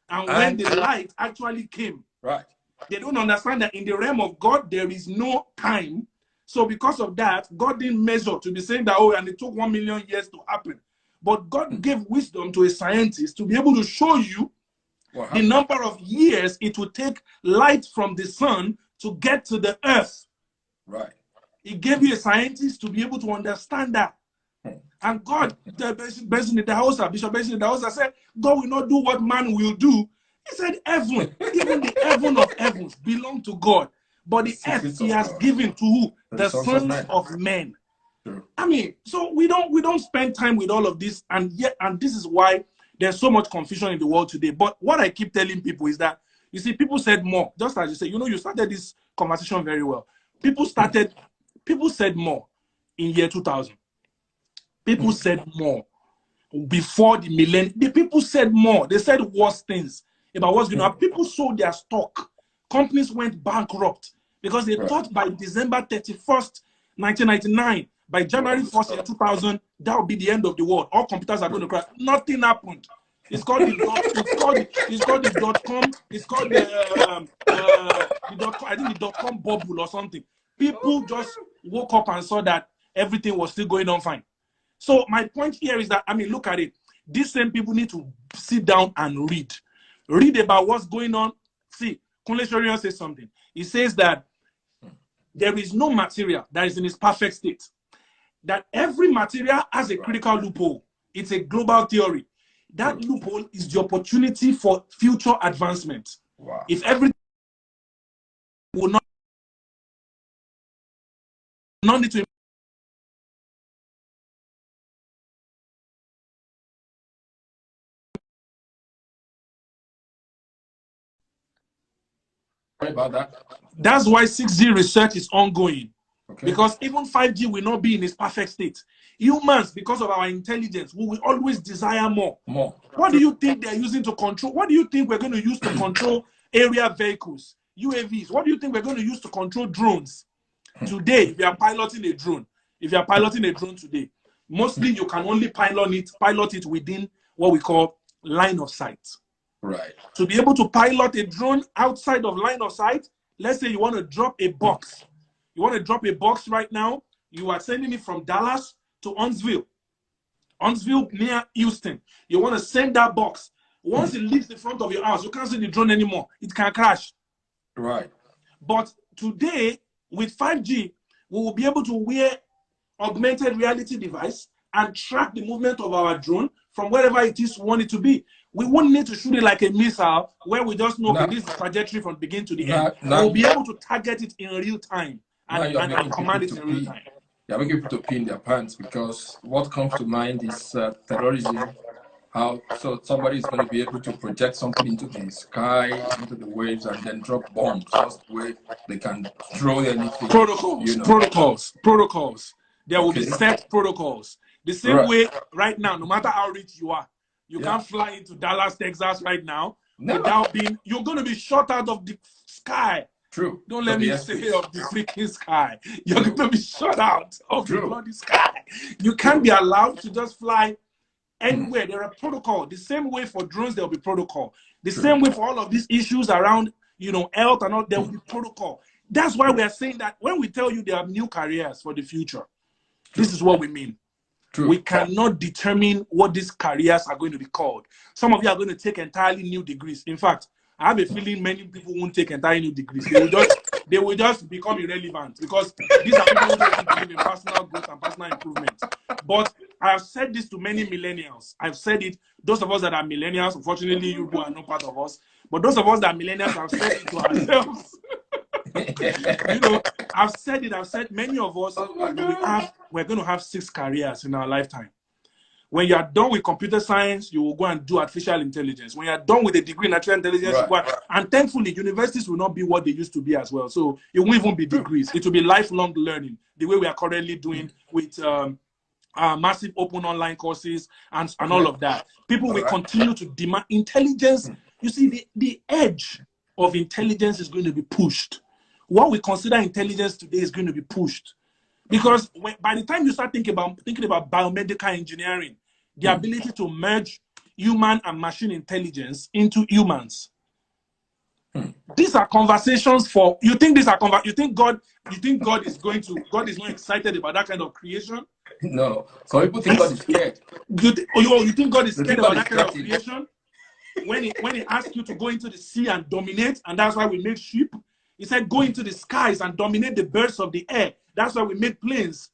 S2: and when the light actually came.
S1: Right.
S2: They don't understand that in the realm of God, there is no time. So because of that, God didn't measure to be saying that, oh, and it took 1 million years to happen. But God gave wisdom to a scientist to be able to show you the number of years it would take light from the sun to get to the earth.
S1: Right.
S2: He gave you a scientist to be able to understand that. And God, Bishop Benson Idahosa said, God will not do what man will do. He said, heaven, even the heaven of heavens belong to God. But the earth he has given to who? The sons of men.
S1: True.
S2: I mean, so we don't spend time with all of this, and this is why there's so much confusion in the world today. But what I keep telling people is that, you see, people said more. Just as you say, you started this conversation very well. People said more in year 2000. People said more before the millennium. The people said more. They said worse things about what's going to happen. People sold their stock. Companies went bankrupt because they thought by December 31st, 1999, by January 1st, 2000, that would be the end of the world. All computers are going to crash. Nothing happened. It's called the dot. It's called the dot com. It's called the dot. I think the dot com bubble or something. People just woke up and saw that everything was still going on fine. So my point here is that, I mean, look at it. These same people need to sit down and read about what's going on. See, Kunle Shorian says something. He says that there is no material that is in its perfect state. That every material has a critical loophole. It's a global theory. That loophole is the opportunity for future advancement.
S1: Wow.
S2: If everything will not need to.
S1: Sorry about that.
S2: That's why 6G research is ongoing.
S1: Okay.
S2: Because even 5G will not be in its perfect state. Humans, because of our intelligence, we will always desire more. What do you think they're using to control? What do you think we're going to use to control area vehicles, UAVs? What do you think we're going to use to control drones? Today, if you are piloting a drone, today, mostly you can only pilot it within what we call line of sight.
S1: Right.
S2: To be able to pilot a drone outside of line of sight, let's say you want to drop a box. You want to drop a box right now. You are sending it from Dallas to Huntsville near Houston. You want to send that box. Once it leaves the front of your house, you can't see the drone anymore. It can crash.
S1: Right.
S2: But today, with 5G, we will be able to wear augmented reality device and track the movement of our drone from wherever it is we want it to be. We won't need to shoot it like a missile where we just know, okay, this is the trajectory from beginning to the end. We'll be able to target it in real time and command it in real time.
S1: You're making people to pee in their pants, because what comes to mind is terrorism. So somebody is going to be able to project something into the sky, into the waves, and then drop bombs. That's the way they can throw anything.
S2: Protocols. There will be set protocols. The same way right now, no matter how rich you are, you can't fly into Dallas, Texas right now without being, you're going to be shot out of the sky.
S1: True.
S2: Don't let me say of the freaking sky. You're going to be shot out of the bloody sky. You can't be allowed to just fly anywhere. There are protocol. The same way for drones, there will be protocol. The same way for all of these issues around, health and all, there will be protocol. That's why we are saying that when we tell you there are new careers for the future, this is what we mean. We cannot determine what these careers are going to be called. Some of you are going to take entirely new degrees. In fact, I have a feeling many people won't take entirely new degrees. They will just become irrelevant, because these are people who don't believe in personal growth and personal improvement. But I have said this to many millennials. I've said it. Those of us that are millennials, unfortunately, you who are not part of us. But those of us that are millennials have said it to ourselves. I've said many of us, we're going to have 6 careers in our lifetime. When you are done with computer science, you will go and do artificial intelligence. When you are done with a degree in artificial intelligence, you go and thankfully, universities will not be what they used to be as well. So it won't even be degrees. It will be lifelong learning, the way we are currently doing with massive open online courses and all of that. People will continue to demand intelligence. You see, the edge of intelligence is going to be pushed. What we consider intelligence today is going to be pushed. Because by the time you start thinking about biomedical engineering, the ability to merge human and machine intelligence into humans, these are conversations for. You think God is not excited about that kind of creation?
S1: No. So people think God is scared.
S2: You think God is scared about that kind of creation? When he asked you to go into the sea and dominate, and that's why we make sheep. He said, go into the skies and dominate the birds of the air. That's why we make planes.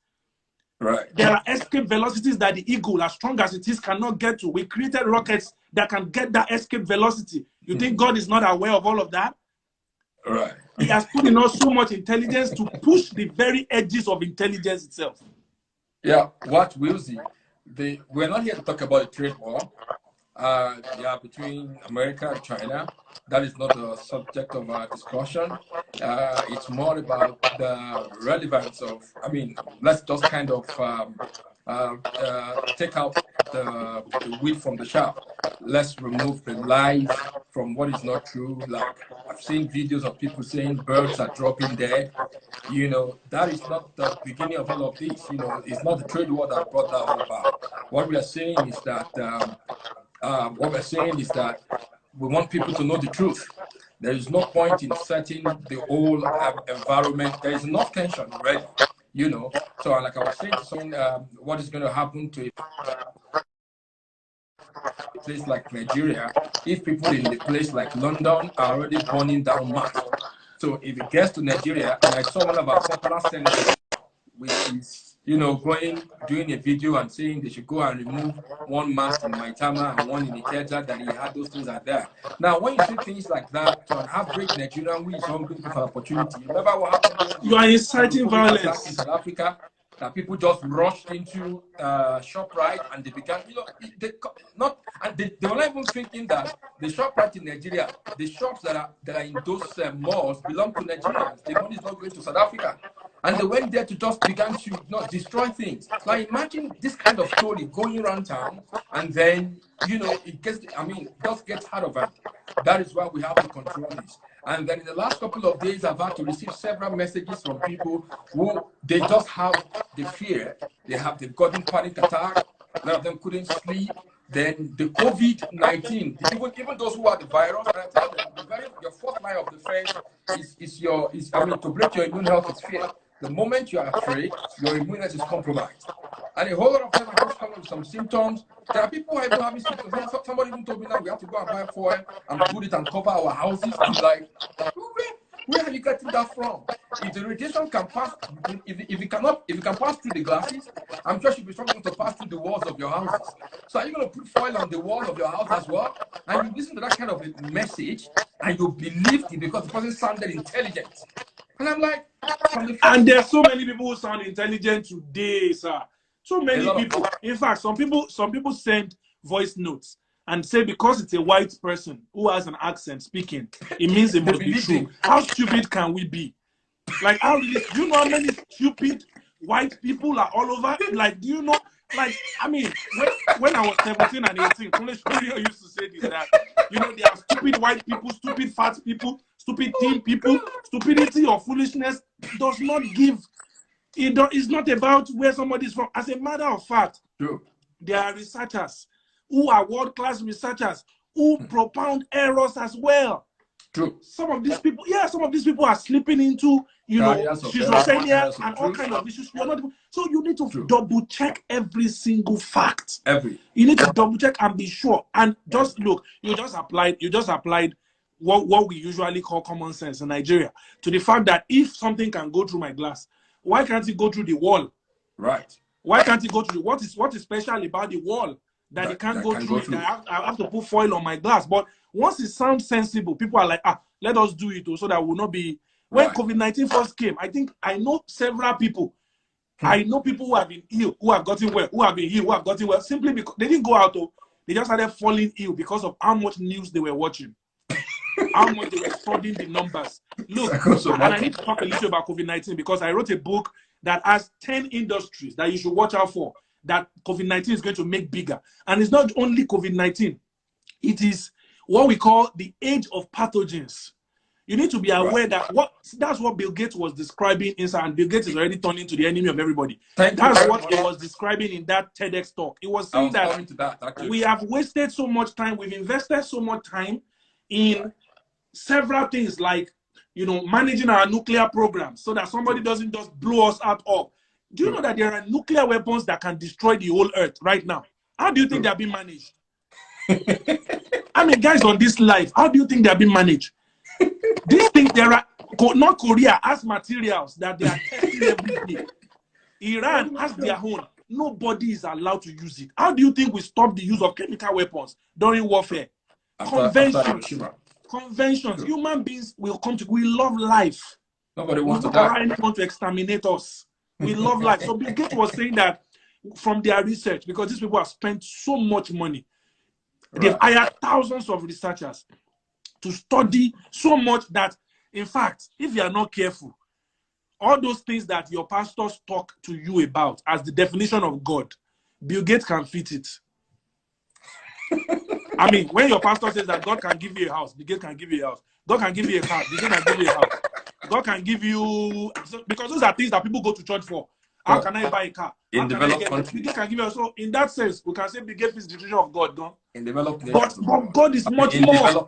S1: Right.
S2: There are escape velocities that the eagle, as strong as it is, cannot get to. We created rockets that can get that escape velocity. You think God is not aware of all of that?
S1: Right.
S2: He has put in us so much intelligence to push the very edges of intelligence itself.
S1: Yeah, what we'll see. We're not here to talk about a trade war. Between America and China. That is not the subject of our discussion. It's more about the relevance of, let's just kind of take out the wheat from the chaff. Let's remove the lies from what is not true. Like, I've seen videos of people saying birds are dropping dead. That is not the beginning of all of this. It's not the trade war that brought that all about. What we are saying is that what we're saying is that we want people to know the truth. There is no point in setting the whole environment. There is enough tension already, you know. So, like I was saying to someone, what is going to happen to a place like Nigeria if people in a place like London are already burning down mosques? So, if it gets to Nigeria, and I saw one of our popular senators, which is, you know, doing a video and saying they should go and remove one mask in Maitama and one in Ikeja, that he had those things are there. Now, when you say things like that to an average Nigerian who is hungry for opportunity, remember what happened?
S2: You are inciting violence
S1: in South Africa. That people just rushed into ShopRite and they began, you know, they were not even thinking that the ShopRite in Nigeria, the shops that are in those malls belong to Nigerians. The money is not going to South Africa. And they went there to just begin to destroy things. Like, imagine this kind of story going around town, and then, you know, it just gets out of hand. That is why we have to control this. And then in the last couple of days, I've had to receive several messages from people who they just have the fear. They've gotten panic attack. A lot of them couldn't sleep. Then the COVID-19, even those who have the virus, and I tell them, your first line of defense is to break your immune health is fear. The moment you are afraid, your immunity is compromised. And a whole lot of them are just coming with some symptoms. There are people who are even having symptoms. Somebody even told me that we have to go and buy foil and put it and cover our houses. I'm like, where are you getting that from? If the radiation can pass, if it can pass through the glasses, I'm sure you'll be struggling to pass through the walls of your houses. So are you going to put foil on the wall of your house as well? And you listen to that kind of a message and you believe it because the person sounded intelligent. And I'm like,
S2: and there's so many people who sound intelligent today, sir. So many people. In fact, some people send voice notes and say because it's a white person who has an accent speaking, it means it must be true. How stupid can we be? Like, do you know how many stupid white people are all over? Like, do you know? Like, I mean, when I was 17 and 18, English people used to say this, that, you know, there are stupid white people, stupid fat people, stupid thin people. Stupidity or foolishness does not give. It's not about where somebody is from. As a matter of fact,
S1: true,
S2: there are researchers who are world-class researchers who propound errors as well.
S1: True.
S2: Some of these people are slipping into, you know, schizophrenia and all kinds of issues. So you need to double check every single fact. You need to double check and be sure. And just look, you just applied what we usually call common sense in Nigeria to the fact that if something can go through my glass, why can't it go through the wall?
S1: Right.
S2: Why can't it go through what is special about the wall that it can't go through it? I have to put foil on my glass. But once it sounds sensible, people are like, let us do it so that we'll not be. When COVID-19 first came, I know several people. I know people who have been ill, who have gotten well, who have been ill, who have gotten well, simply because they didn't go out. They just started falling ill because of how much news they were watching, how much they were studying the numbers. Look, and I need to talk a little about COVID-19 because I wrote a book that has 10 industries that you should watch out for that COVID-19 is going to make bigger. And it's not only COVID-19. It is what we call the age of pathogens. You need to be aware that that's what Bill Gates was describing inside, and Bill Gates is already turning to the enemy of everybody. That's what he was describing in that TEDx talk. It was saying that we have wasted so much time, we've invested so much time in several things like, you know, managing our nuclear program so that somebody doesn't just blow us out of. Do you know that there are nuclear weapons that can destroy the whole earth right now? How do you think they're being managed? I mean, guys on this life, how do you think they're being managed? These things, there are, not Korea has materials that they are testing every day. Iran has their own. Nobody is allowed to use it. How do you think we stop the use of chemical weapons during warfare? Conventions. Human beings will come to, we love life.
S1: Nobody wants to die.
S2: Anyone want to exterminate us. We love life. So Bill Gates was saying that from their research, because these people have spent so much money, they've hired thousands of researchers to study so much that, in fact, if you are not careful, all those things that your pastors talk to you about as the definition of God, Bill Gates can fit it. I mean, when your pastor says that God can give you a house, Bill Gates can give you a house. God can give you a car, Bill Gates can give you a house. God can give you, because those are things that people go to church for. How can I buy a car?
S1: In developed countries.
S2: Bill Gates can give you. So in that sense, we can say Bill Gates is the children of God, no?
S1: In developed
S2: but God is much more.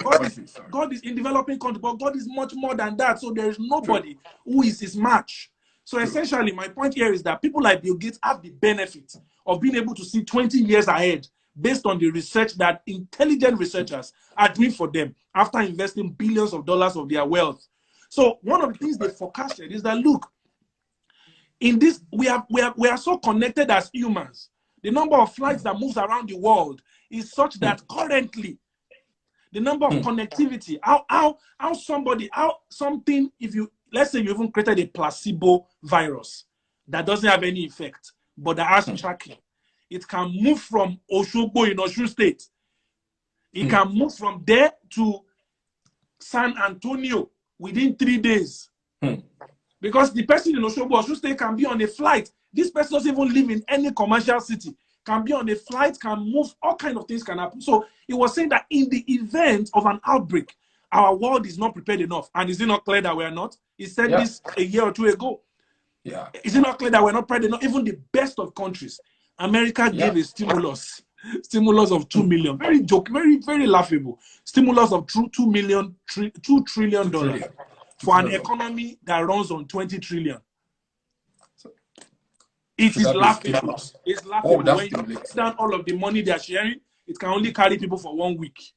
S2: God is in developing countries, but God is much more than that. So there is nobody who is his match. So essentially, my point here is that people like Bill Gates have the benefit of being able to see 20 years ahead based on the research that intelligent researchers are doing for them after investing billions of dollars of their wealth. So one of the things they forecasted is that, look, in this, we are so connected as humans. The number of flights that moves around the world is such that currently the number of connectivity, something, if you, let's say you even created a placebo virus that doesn't have any effect, but that has tracking, it can move from Oshogbo in Osun State. It can move from there to San Antonio within 3 days. Because the person in Oshogbo, Osun State can be on a flight. This person doesn't even live in any commercial city. Can be on a flight, can move, all kinds of things can happen. So it was saying that in the event of an outbreak, our world is not prepared enough. And is it not clear that we are not? He said this a year or two ago.
S1: Yeah.
S2: Is it not clear that we're not prepared enough? Even the best of countries. America gave a stimulus of 2 million. Very very laughable. Stimulus of $2 trillion for an economy that runs on 20 trillion. It is laughable. It's laughable. When you put down all of the money they are sharing, it can only carry people for 1 week.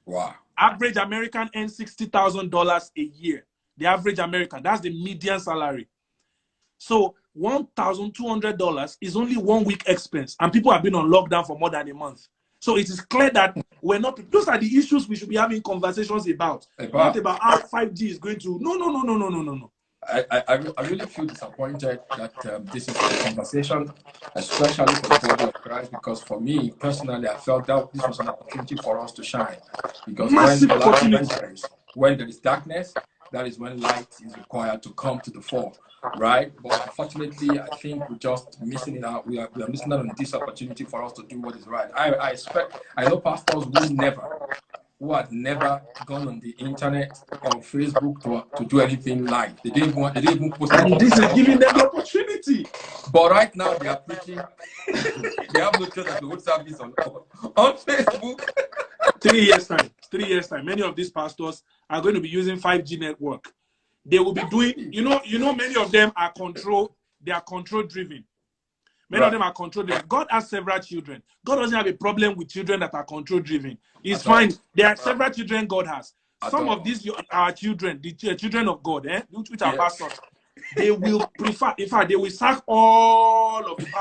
S1: Wow.
S2: Average American earns $60,000 a year. The average American, that's the median salary. So $1,200 is only 1 week expense, and people have been on lockdown for more than a month. So it is clear that we're not. Those are the issues we should be having conversations about. Not about how 5G is going to. No.
S1: I really feel disappointed that this is a conversation, especially for the body of Christ, because for me personally, I felt that this was an opportunity for us to shine. Because when there is darkness, that is when light is required to come to the fore, right? But unfortunately, I think we're just missing it out. We are missing out on this opportunity for us to do what is right. I know pastors who had never gone on the internet or Facebook to do anything live. They didn't even post.
S2: And this is giving them the opportunity.
S1: But right now they are preaching. They have no choice than to hold service on Facebook.
S2: 3 years time. Many of these pastors are going to be using 5G network. They will be doing, many of them are control driven. Many of them are control driven. God has several children. God doesn't have a problem with children that are control driven. It's fine. There are several children God has. Some of these are children, the children of God, which are pastors. They will prefer, in fact, they will sack all of the pastors.